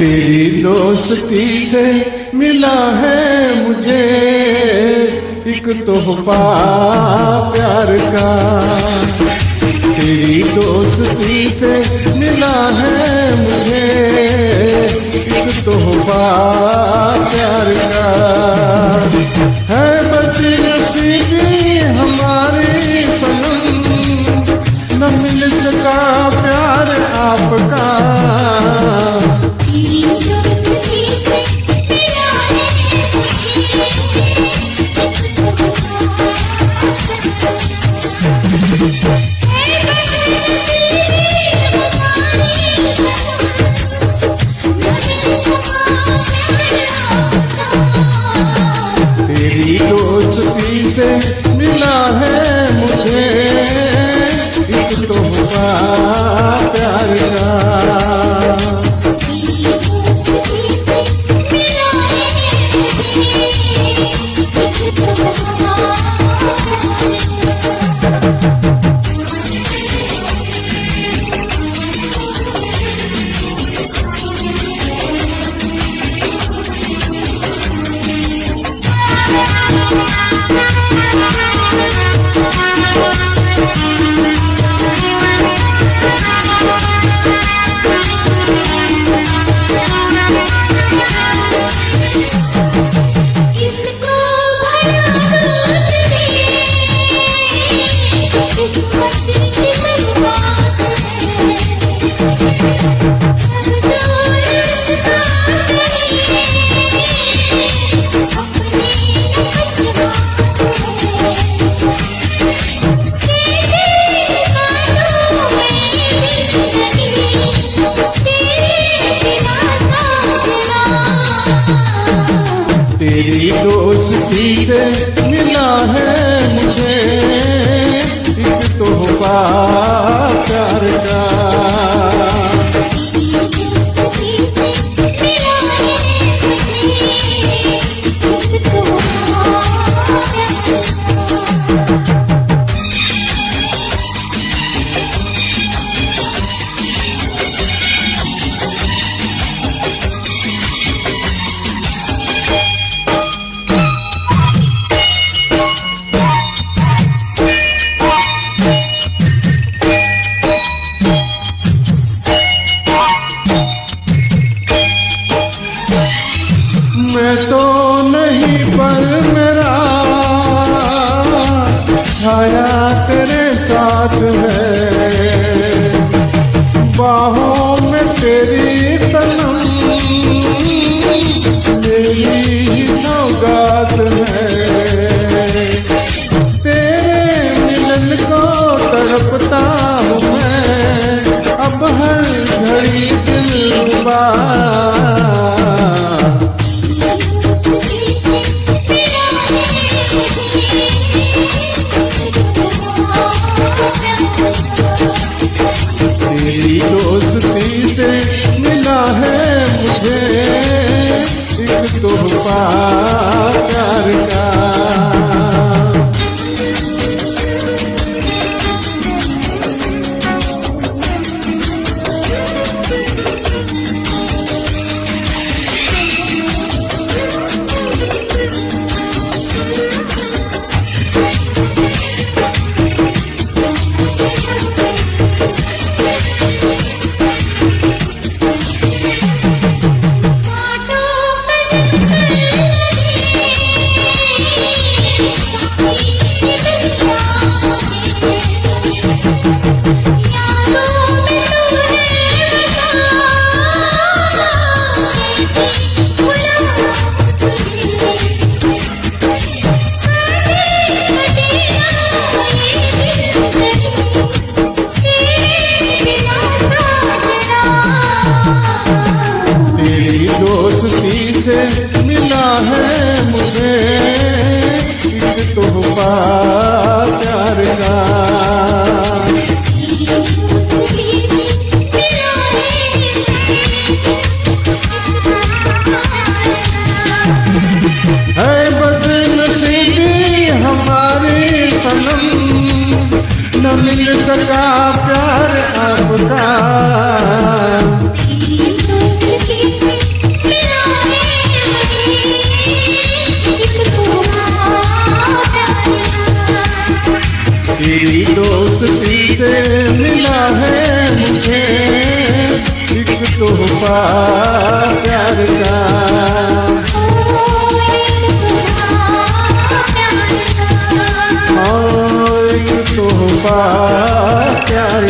तेरी दोस्ती से मिला है मुझे एक तोहफा प्यार का। तेरी दोस्ती से मिला है मुझे एक तोहफा प्यार का। है बदनसीबी हमारी सनम, न मिल सका प्यार आपका। तेरी दोस्ती से मिला है मुझे एक तोहफा प्यार का। तेरी दोस्ती से मिला है मुझे एक तोहफा प्यार का। मैं तो नहीं पर मेरा छाया तेरे साथ है। बाहों में तेरी सनम मेरी सौगात है। तेरे मिलन को तड़पता हूँ मैं अब हर घड़ी दिलरुबा। तेरी दोस्ती से मिला है मुझे एक तोहफा प्यार का। दोस्ती से मिला है मुझे एक तोहफा प्यार का। है बदनसीबी हमारी सनम, न मिल सका प्यार आपका। तेरी दोस्ती से मिला है मुझे एक तोहफा प्यार का। हाँ, एक तोहफा प्यार